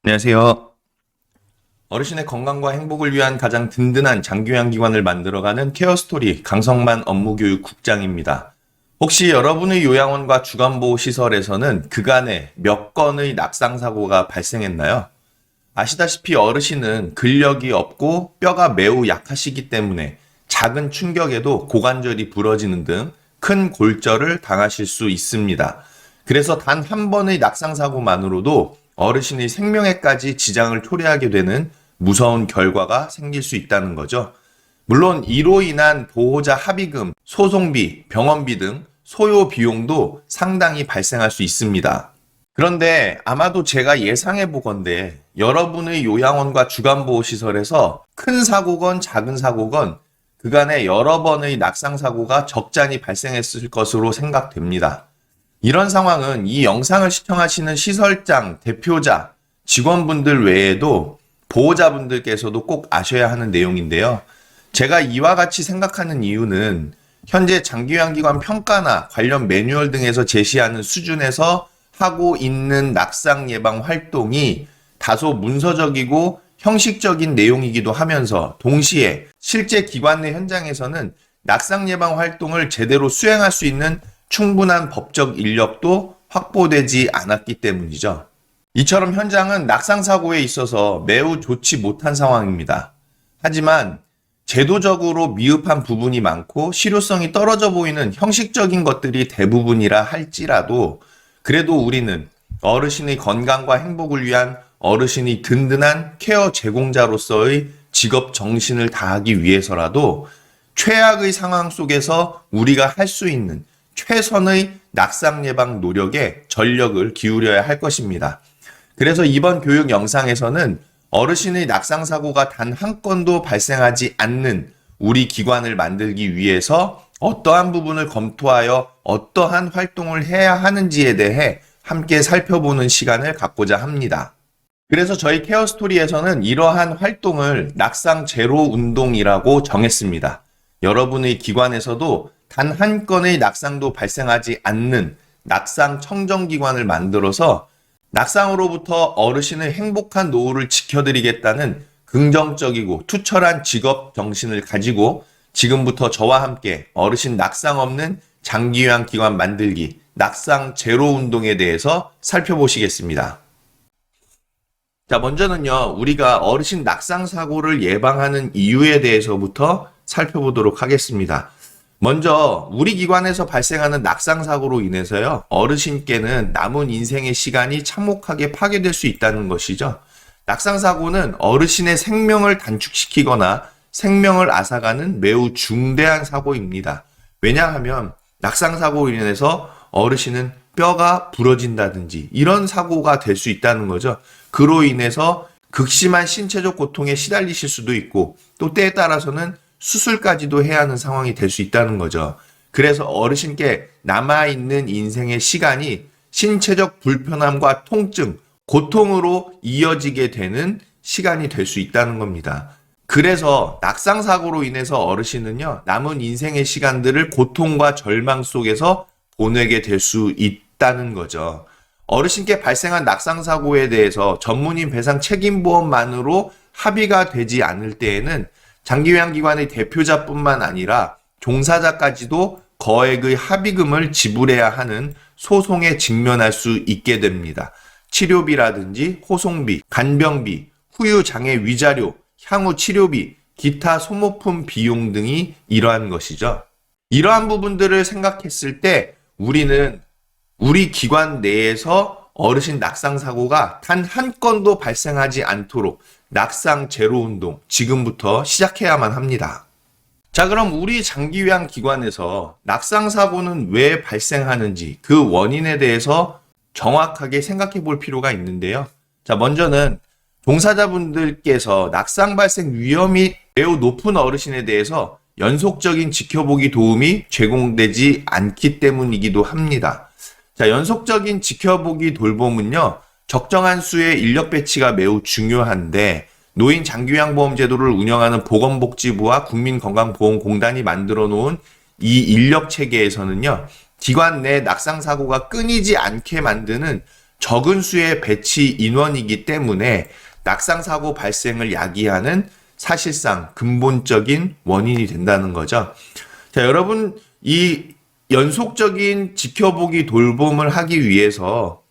안녕하세요. 어르신의 건강과 행복을 위한 가장 든든한 장기요양기관을 만들어가는 케어스토리 강성만 업무교육국장입니다. 혹시 여러분의 요양원과 주간보호시설에서는 그간에 몇 건의 낙상사고가 발생했나요? 아시다시피 어르신은 근력이 없고 뼈가 매우 약하시기 때문에 작은 충격에도 고관절이 부러지는 등 큰 골절을 당하실 수 있습니다. 그래서 단 한 번의 낙상사고만으로도 어르신의 생명에까지 지장을 초래하게 되는 무서운 결과가 생길 수 있다는 거죠. 물론 이로 인한 보호자 합의금, 소송비, 병원비 등 소요 비용도 상당히 발생할 수 있습니다. 그런데 아마도 제가 예상해 보건대 여러분의 요양원과 주간보호시설에서 큰 사고건 작은 사고건 그간에 여러 번의 낙상사고가 적잖이 발생했을 것으로 생각됩니다. 이런 상황은 이 영상을 시청하시는 시설장, 대표자, 직원분들 외에도 보호자분들께서도 꼭 아셔야 하는 내용인데요. 제가 이와 같이 생각하는 이유는 현재 장기요양기관 평가나 관련 매뉴얼 등에서 제시하는 수준에서 하고 있는 낙상 예방 활동이 다소 문서적이고 형식적인 내용이기도 하면서 동시에 실제 기관 내 현장에서는 낙상 예방 활동을 제대로 수행할 수 있는 충분한 법적 인력도 확보되지 않았기 때문이죠. 이처럼 현장은 낙상사고에 있어서 매우 좋지 못한 상황입니다. 하지만 제도적으로 미흡한 부분이 많고 실효성이 떨어져 보이는 형식적인 것들이 대부분이라 할지라도 그래도 우리는 어르신의 건강과 행복을 위한 어르신이 든든한 케어 제공자로서의 직업 정신을 다하기 위해서라도 최악의 상황 속에서 우리가 할 수 있는 최선의 낙상 예방 노력에 전력을 기울여야 할 것입니다. 그래서 이번 교육 영상에서는 어르신의 낙상 사고가 단 한 건도 발생하지 않는 우리 기관을 만들기 위해서 어떠한 부분을 검토하여 어떠한 활동을 해야 하는지에 대해 함께 살펴보는 시간을 갖고자 합니다. 그래서 저희 케어스토리에서는 이러한 활동을 낙상 제로 운동이라고 정했습니다. 여러분의 기관에서도 단 한 건의 낙상도 발생하지 않는 낙상 청정기관을 만들어서 낙상으로부터 어르신의 행복한 노후를 지켜드리겠다는 긍정적이고 투철한 직업 정신을 가지고 지금부터 저와 함께 어르신 낙상 없는 장기요양기관 만들기 낙상 제로 운동에 대해서 살펴보시겠습니다. 자, 먼저는요, 우리가 어르신 낙상 사고를 예방하는 이유에 대해서부터 살펴보도록 하겠습니다. 먼저 우리 기관에서 발생하는 낙상 사고로 인해서요, 어르신께는 남은 인생의 시간이 참혹하게 파괴될 수 있다는 것이죠. 낙상 사고는 어르신의 생명을 단축시키거나 생명을 앗아가는 매우 중대한 사고입니다. 왜냐하면 낙상 사고로 인해서 어르신은 뼈가 부러진다든지 이런 사고가 될 수 있다는 거죠. 그로 인해서 극심한 신체적 고통에 시달리실 수도 있고 또 때에 따라서는 수술까지도 해야 하는 상황이 될 수 있다는 거죠. 그래서 어르신께 남아있는 인생의 시간이 신체적 불편함과 통증, 고통으로 이어지게 되는 시간이 될 수 있다는 겁니다. 그래서 낙상사고로 인해서 어르신은요, 남은 인생의 시간들을 고통과 절망 속에서 보내게 될 수 있다는 거죠. 어르신께 발생한 낙상사고에 대해서 전문인 배상 책임보험만으로 합의가 되지 않을 때에는 장기요양기관의 대표자뿐만 아니라 종사자까지도 거액의 합의금을 지불해야 하는 소송에 직면할 수 있게 됩니다. 치료비라든지 호송비, 간병비, 후유장애 위자료, 향후 치료비, 기타 소모품 비용 등이 이러한 것이죠. 이러한 부분들을 생각했을 때 우리는 우리 기관 내에서 어르신 낙상 사고가 단 한 건도 발생하지 않도록 낙상 제로 운동 지금부터 시작해야만 합니다. 자, 그럼 우리 장기요양 기관에서 낙상 사고는 왜 발생하는지 그 원인에 대해서 정확하게 생각해 볼 필요가 있는데요. 자, 먼저는 종사자분들께서 낙상 발생 위험이 매우 높은 어르신에 대해서 연속적인 지켜보기 도움이 제공되지 않기 때문이기도 합니다. 자, 연속적인 지켜보기 돌봄은요, 적정한 수의 인력 배치가 매우 중요한데 노인 장기요양보험 제도를 운영하는 보건복지부와 국민건강보험공단이 만들어 놓은 이 인력 체계에서는요, 기관 내 낙상 사고가 끊이지 않게 만드는 적은 수의 배치 인원이기 때문에 낙상사고 발생을 야기하는 사실상 근본적인 원인이 된다는 거죠. 자, 여러분, 이 연속적인 지켜보기 돌봄을 하기 위해서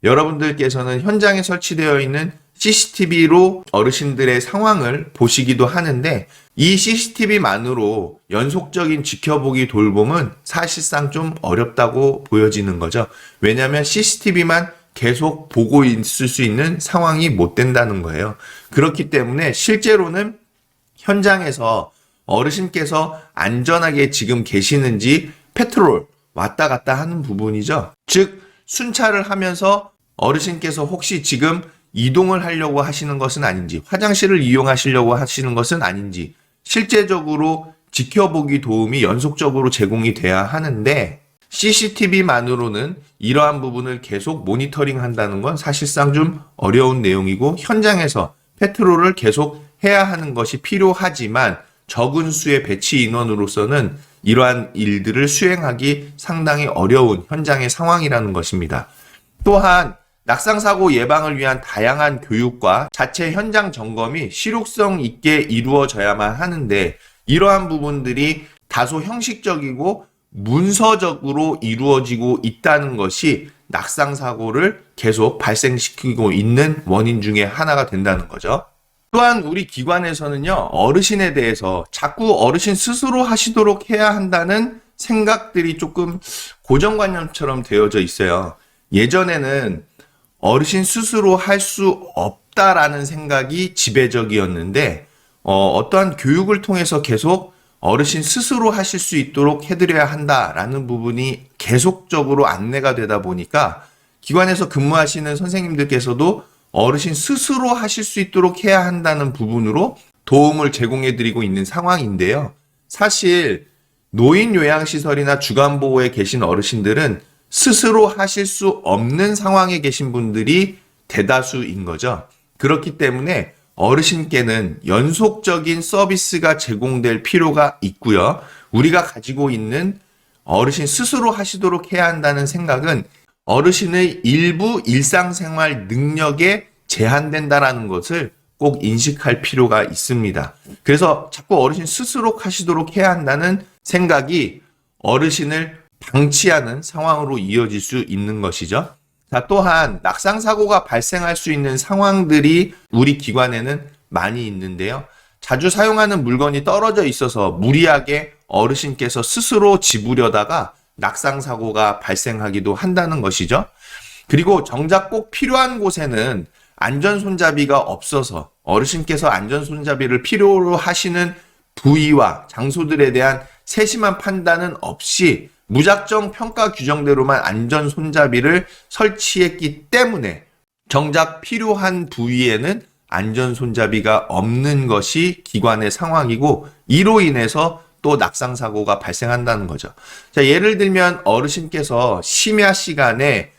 여러분들께서는 현장에 설치되어 있는 CCTV로 어르신들의 상황을 보시기도 하는데, 이 CCTV만으로 연속적인 지켜보기 돌봄은 사실상 좀 어렵다고 보여지는 거죠. 왜냐하면 CCTV만 계속 보고 있을 수 있는 상황이 못 된다는 거예요. 그렇기 때문에 실제로는 현장에서 어르신께서 안전하게 지금 계시는지 패트롤 왔다 갔다 하는 부분이죠. 즉, 순찰을 하면서 어르신께서 혹시 지금 이동을 하려고 하시는 것은 아닌지, 화장실을 이용하시려고 하시는 것은 아닌지, 실제적으로 지켜보기 도움이 연속적으로 제공이 돼야 하는데, CCTV만으로는 이러한 부분을 계속 모니터링 한다는 건 사실상 좀 어려운 내용이고, 현장에서 패트롤을 계속 해야 하는 것이 필요하지만 적은 수의 배치 인원으로서는 이러한 일들을 수행하기 상당히 어려운 현장의 상황이라는 것입니다. 또한 낙상사고 예방을 위한 다양한 교육과 자체 현장 점검이 실효성 있게 이루어져야만 하는데, 이러한 부분들이 다소 형식적이고 문서적으로 이루어지고 있다는 것이 낙상사고를 계속 발생시키고 있는 원인 중에 하나가 된다는 거죠. 또한 우리 기관에서는요, 어르신에 대해서 자꾸 어르신 스스로 하시도록 해야 한다는 생각들이 조금 고정관념처럼 되어져 있어요. 예전에는 어르신 스스로 할 수 없다라는 생각이 지배적이었는데, 어떠한 교육을 통해서 계속 어르신 스스로 하실 수 있도록 해드려야 한다라는 부분이 계속적으로 안내가 되다 보니까 기관에서 근무하시는 선생님들께서도 어르신 스스로 하실 수 있도록 해야 한다는 부분으로 도움을 제공해드리고 있는 상황인데요. 사실 노인 요양시설이나 주간보호에 계신 어르신들은 스스로 하실 수 없는 상황에 계신 분들이 대다수인 거죠. 그렇기 때문에 어르신께는 연속적인 서비스가 제공될 필요가 있고요. 우리가 가지고 있는 어르신 스스로 하시도록 해야 한다는 생각은 어르신의 일부 일상생활 능력에 제한된다라는 것을 꼭 인식할 필요가 있습니다. 그래서 자꾸 어르신 스스로 하시도록 해야 한다는 생각이 어르신을 방치하는 상황으로 이어질 수 있는 것이죠. 자, 또한 낙상사고가 발생할 수 있는 상황들이 우리 기관에는 많이 있는데요. 자주 사용하는 물건이 떨어져 있어서 무리하게 어르신께서 스스로 집으려다가 낙상사고가 발생하기도 한다는 것이죠. 그리고 정작 꼭 필요한 곳에는 안전손잡이가 없어서 어르신께서 안전손잡이를 필요로 하시는 부위와 장소들에 대한 세심한 판단은 없이 무작정 평가 규정대로만 안전손잡이를 설치했기 때문에 정작 필요한 부위에는 안전손잡이가 없는 것이 기관의 상황이고, 이로 인해서 또 낙상사고가 발생한다는 거죠. 자, 예를 들면 어르신께서 심야 시간에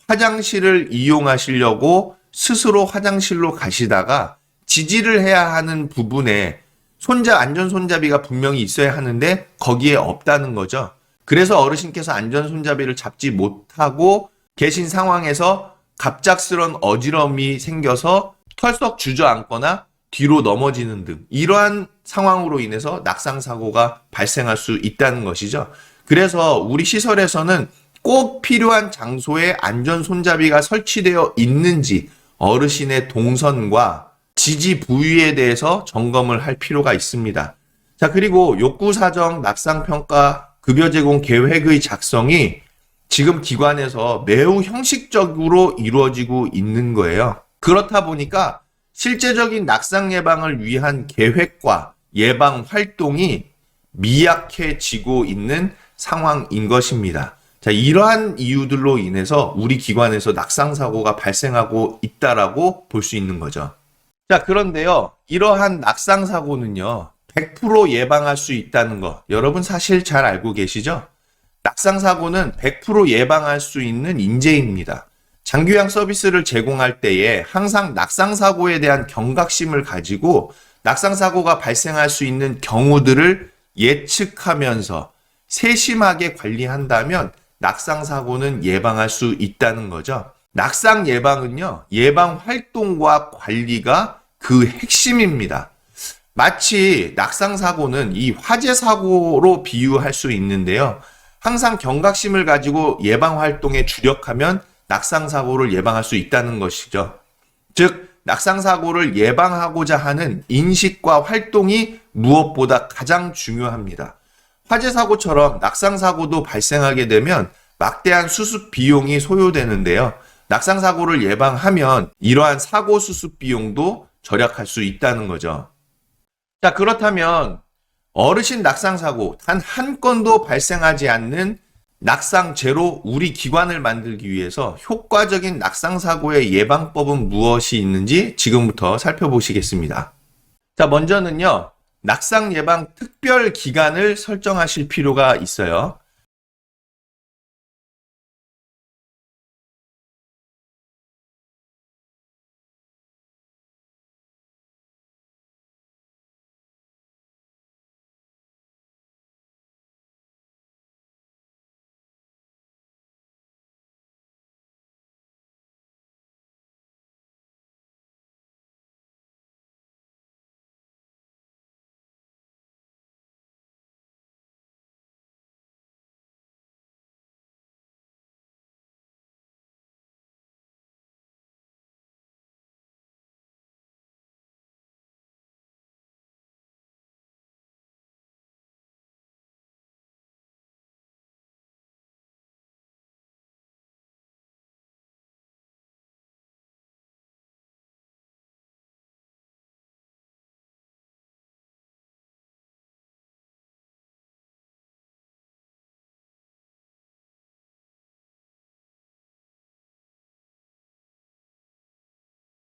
화장실을 이용하시려고 스스로 화장실로 가시다가 지지를 해야 하는 부분에 안전손잡이가 분명히 있어야 하는데 거기에 없다는 거죠. 그래서 어르신께서 안전손잡이를 잡지 못하고 계신 상황에서 갑작스런 어지러움이 생겨서 털썩 주저앉거나 뒤로 넘어지는 등 이러한 상황으로 인해서 낙상사고가 발생할 수 있다는 것이죠. 그래서 우리 시설에서는 꼭 필요한 장소에 안전손잡이가 설치되어 있는지 어르신의 동선과 지지 부위에 대해서 점검을 할 필요가 있습니다. 자, 그리고 욕구사정, 낙상평가, 급여 제공 계획의 작성이 지금 기관에서 매우 형식적으로 이루어지고 있는 거예요. 그렇다 보니까 실제적인 낙상 예방을 위한 계획과 예방 활동이 미약해지고 있는 상황인 것입니다. 자, 이러한 이유들로 인해서 우리 기관에서 낙상사고가 발생하고 있다라고 볼 수 있는 거죠. 자, 그런데요, 이러한 낙상사고는요, 100% 예방할 수 있다는 거, 여러분 사실 잘 알고 계시죠? 낙상사고는 100% 예방할 수 있는 인재입니다. 장기요양 서비스를 제공할 때에 항상 낙상사고에 대한 경각심을 가지고 낙상사고가 발생할 수 있는 경우들을 예측하면서 세심하게 관리한다면 낙상사고는 예방할 수 있다는 거죠. 낙상 예방은요, 예방 활동과 관리가 그 핵심입니다. 마치 낙상 사고는 이 화재 사고로 비유할 수 있는데요. 항상 경각심을 가지고 예방 활동에 주력하면 낙상 사고를 예방할 수 있다는 것이죠. 즉, 낙상 사고를 예방하고자 하는 인식과 활동이 무엇보다 가장 중요합니다. 화재 사고처럼 낙상 사고도 발생하게 되면 막대한 수습 비용이 소요되는데요. 낙상 사고를 예방하면 이러한 사고 수습 비용도 절약할 수 있다는 거죠. 자, 그렇다면 어르신 낙상 사고 단 한 건도 발생하지 않는 낙상 제로 우리 기관을 만들기 위해서 효과적인 낙상 사고의 예방법은 무엇이 있는지 지금부터 살펴보시겠습니다. 자, 먼저는요, 낙상 예방 특별 기간을 설정하실 필요가 있어요.